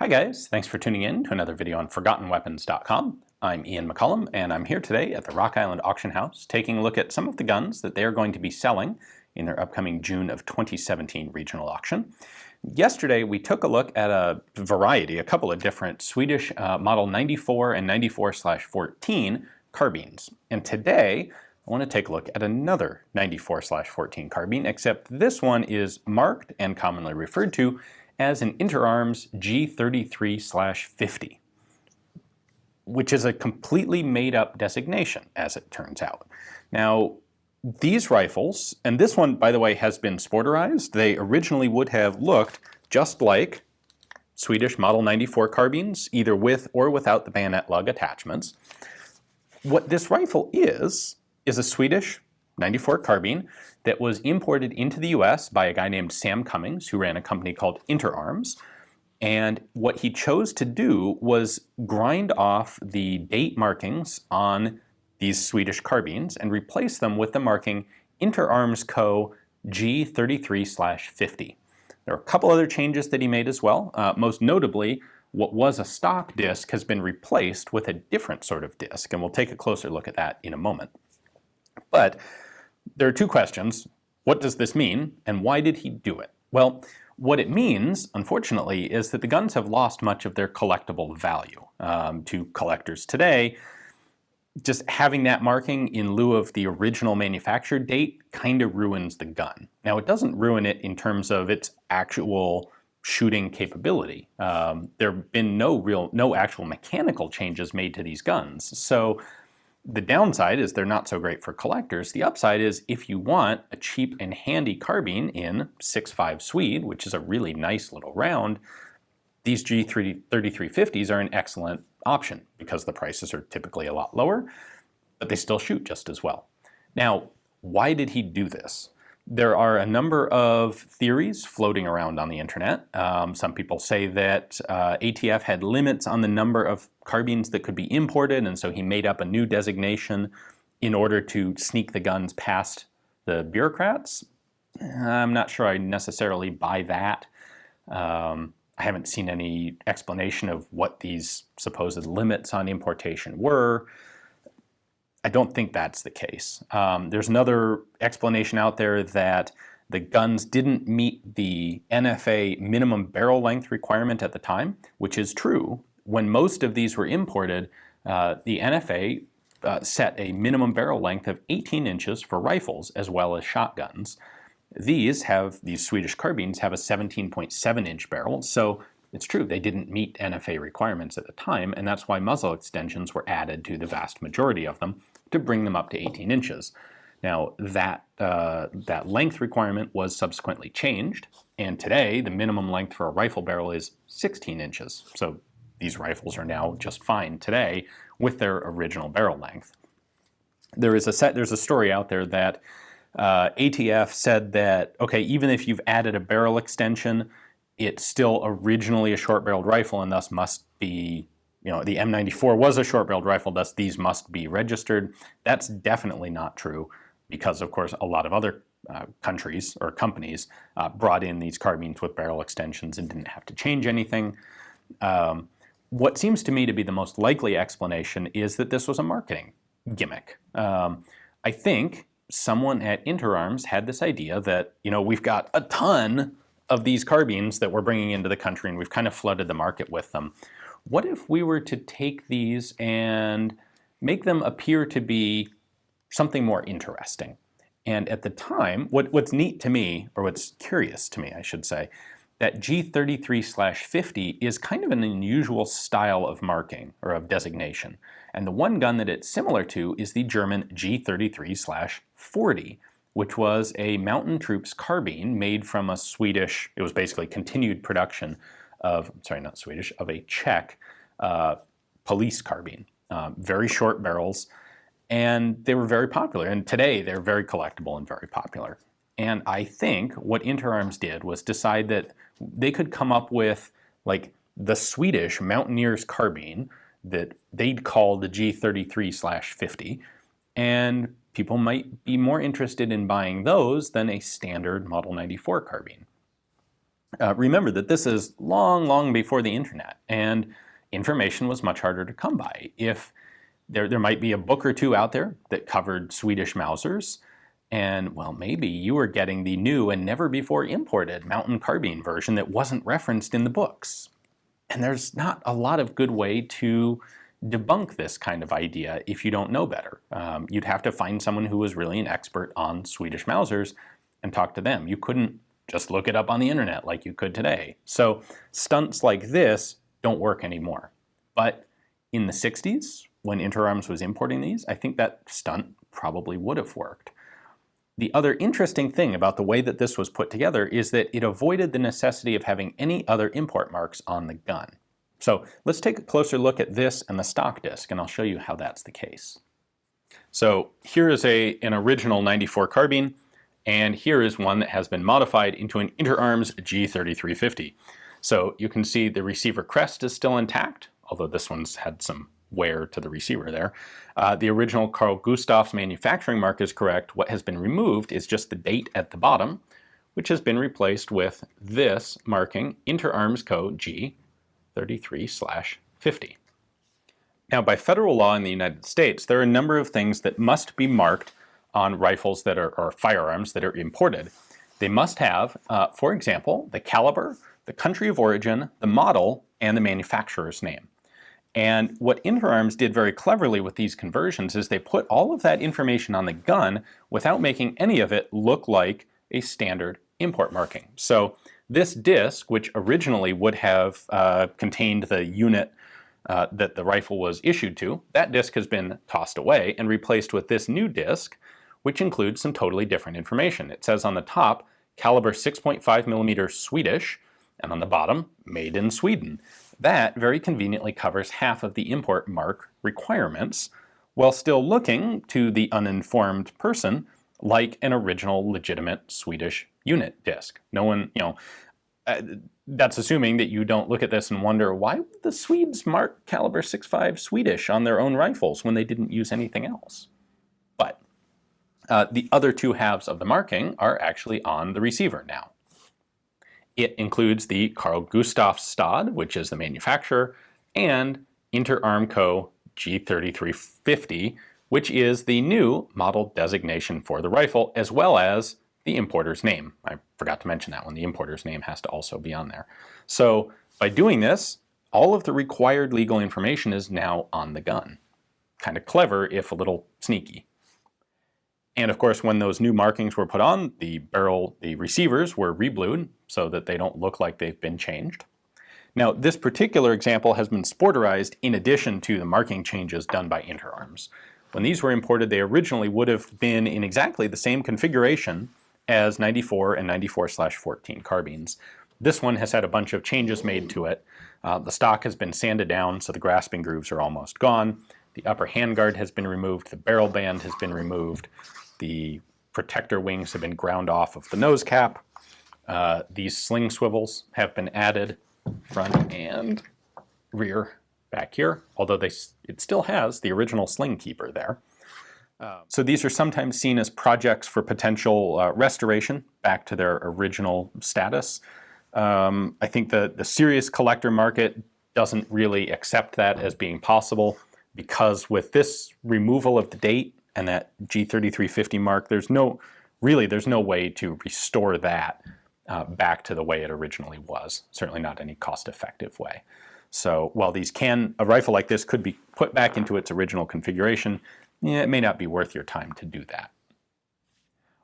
Hi guys, thanks for tuning in to another video on ForgottenWeapons.com. I'm Ian McCullum, and I'm here today at the Rock Island Auction House taking a look at some of the guns that they're going to be selling in their upcoming June of 2017 regional auction. Yesterday we took a look at a couple of different Swedish Model 94 and 94/14 carbines. And today I want to take a look at another 94/14 carbine, except this one is marked and commonly referred to as an InterArms G33/50, which is a completely made-up designation, as it turns out. Now, these rifles, and this one, by the way, has been sporterized. They originally would have looked just like Swedish Model 94 carbines, either with or without the bayonet lug attachments. What this rifle is a Swedish 94 carbine that was imported into the US by a guy named Sam Cummings, who ran a company called InterArms. And what he chose to do was grind off the date markings on these Swedish carbines and replace them with the marking InterArms Co. G33/50. There are a couple other changes that he made as well. Most notably, what was a stock disc has been replaced with a different sort of disc, and we'll take a closer look at that in a moment. But there are two questions. What does this mean, and why did he do it? Well, what it means, unfortunately, is that the guns have lost much of their collectible value. To collectors today, just having that marking in lieu of the original manufacture date kind of ruins the gun. Now, it doesn't ruin it in terms of its actual shooting capability. There have been no actual mechanical changes made to these guns. So the downside is they're not so great for collectors. The upside is if you want a cheap and handy carbine in 6.5 Swede, which is a really nice little round, these G3350s are an excellent option because the prices are typically a lot lower, but they still shoot just as well. Now, why did he do this? There are a number of theories floating around on the internet. Some people say that ATF had limits on the number of carbines that could be imported, and so he made up a new designation in order to sneak the guns past the bureaucrats. I'm not sure I necessarily buy that. I haven't seen any explanation of what these supposed limits on importation were. I don't think that's the case. There's another explanation out there that the guns didn't meet the NFA minimum barrel length requirement at the time, which is true. When most of these were imported, the NFA set a minimum barrel length of 18 inches for rifles as well as shotguns. These Swedish carbines have a 17.7 inch barrel, so it's true, they didn't meet NFA requirements at the time, and that's why muzzle extensions were added to the vast majority of them to bring them up to 18 inches. Now, that length requirement was subsequently changed, and today the minimum length for a rifle barrel is 16 inches. So these rifles are now just fine today with their original barrel length. There's a story out there that ATF said that, okay, even if you've added a barrel extension, it's still originally a short-barreled rifle and thus must be, the M94 was a short-barreled rifle, thus these must be registered. That's definitely not true because, of course, a lot of other countries or companies brought in these carbines with barrel extensions and didn't have to change anything. What seems to me to be the most likely explanation is that this was a marketing gimmick. I think someone at InterArms had this idea that, we've got a ton of these carbines that we're bringing into the country and we've kind of flooded the market with them. What if we were to take these and make them appear to be something more interesting? And at the time, what's neat to me, or what's curious to me, I should say, that G33/50 is kind of an unusual style of marking, or of designation. And the one gun that it's similar to is the German G33/40, which was a mountain troops carbine made from a Swedish, it was basically continued production of, of a Czech police carbine. Very short barrels, and they were very popular. And today they're very collectible and very popular. And I think what InterArms did was decide that they could come up with like the Swedish mountaineers carbine that they'd call the G33/50, and people might be more interested in buying those than a standard Model 94 carbine. Remember that this is long, long before the internet, and information was much harder to come by. If there might be a book or two out there that covered Swedish Mausers, and well, maybe you were getting the new and never before imported mountain carbine version that wasn't referenced in the books. And there's not a lot of good way to debunk this kind of idea if you don't know better. You'd have to find someone who was really an expert on Swedish Mausers and talk to them. You couldn't just look it up on the internet like you could today. So stunts like this don't work anymore. But in the 60s, when InterArms was importing these, I think that stunt probably would have worked. The other interesting thing about the way that this was put together is that it avoided the necessity of having any other import marks on the gun. So let's take a closer look at this and the stock disc, and I'll show you how that's the case. So here is an original 94 carbine, and here is one that has been modified into an InterArms G3350. So you can see the receiver crest is still intact, although this one's had some wear to the receiver there. The original Carl Gustaf's manufacturing mark is correct. What has been removed is just the date at the bottom, which has been replaced with this marking, InterArms Co. G33/50. Now, by federal law in the United States, there are a number of things that must be marked on rifles that are, or firearms that are imported. They must have, for example, the caliber, the country of origin, the model, and the manufacturer's name. And what InterArms did very cleverly with these conversions is they put all of that information on the gun without making any of it look like a standard import marking. So this disc, which originally would have contained the unit that the rifle was issued to, that disc has been tossed away and replaced with this new disc, which includes some totally different information. It says on the top, caliber 6.5mm Swedish, and on the bottom, made in Sweden. That very conveniently covers half of the import mark requirements, while still looking to the uninformed person like an original legitimate Swedish unit disc. No one, that's assuming that you don't look at this and wonder, why would the Swedes mark caliber 6.5 Swedish on their own rifles when they didn't use anything else? But the other two halves of the marking are actually on the receiver now. It includes the Carl Gustaf Stad, which is the manufacturer, and InterArms Co. G3350, which is the new model designation for the rifle, as well as the importer's name. I forgot to mention that one. The importer's name has to also be on there. So by doing this, all of the required legal information is now on the gun. Kind of clever, if a little sneaky. And of course, when those new markings were put on, the receivers were reblued so that they don't look like they've been changed. Now, this particular example has been sporterized in addition to the marking changes done by InterArms. When these were imported, they originally would have been in exactly the same configuration as 94 and 94/14 carbines. This one has had a bunch of changes made to it. The stock has been sanded down, so the grasping grooves are almost gone. The upper handguard has been removed. The barrel band has been removed. The protector wings have been ground off of the nose cap. These sling swivels have been added, front and rear back here, although it still has the original sling keeper there. So these are sometimes seen as projects for potential restoration back to their original status. I think the serious collector market doesn't really accept that as being possible, because with this removal of the date and that G3350 mark, there's no way to restore that back to the way it originally was. Certainly not any cost-effective way. So while a rifle like this could be put back into its original configuration, it may not be worth your time to do that.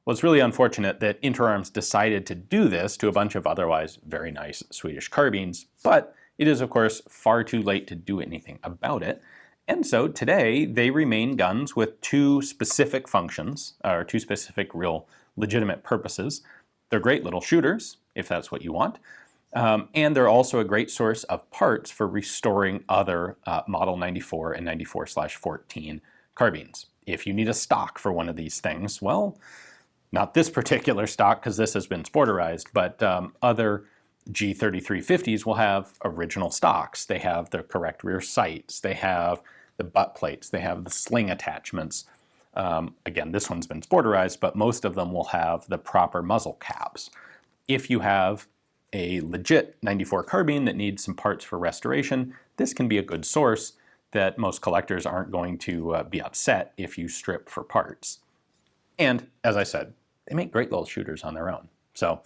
Well, it's really unfortunate that InterArms decided to do this to a bunch of otherwise very nice Swedish carbines, but it is, of course, far too late to do anything about it. And so today, they remain guns with two specific functions, or two specific real legitimate purposes. They're great little shooters, if that's what you want, and they're also a great source of parts for restoring other Model 94 and 94/14 carbines. If you need a stock for one of these things, well, not this particular stock because this has been sporterized, but other G3350s will have original stocks. They have the correct rear sights. They have the butt plates. They have the sling attachments. Again, this one's been sporterized, but most of them will have the proper muzzle caps. If you have a legit 94 carbine that needs some parts for restoration, this can be a good source that most collectors aren't going to be upset if you strip for parts. And as I said, they make great little shooters on their own. So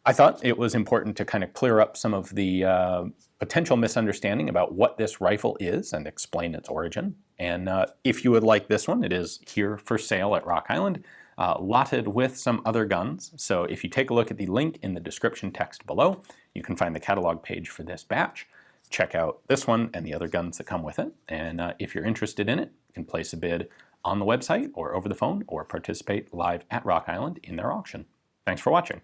I thought it was important to kind of clear up some of the potential misunderstanding about what this rifle is and explain its origin. And if you would like this one, it is here for sale at Rock Island, lotted with some other guns. So if you take a look at the link in the description text below, you can find the catalog page for this batch. Check out this one and the other guns that come with it. And if you're interested in it, you can place a bid on the website or over the phone or participate live at Rock Island in their auction. Thanks for watching.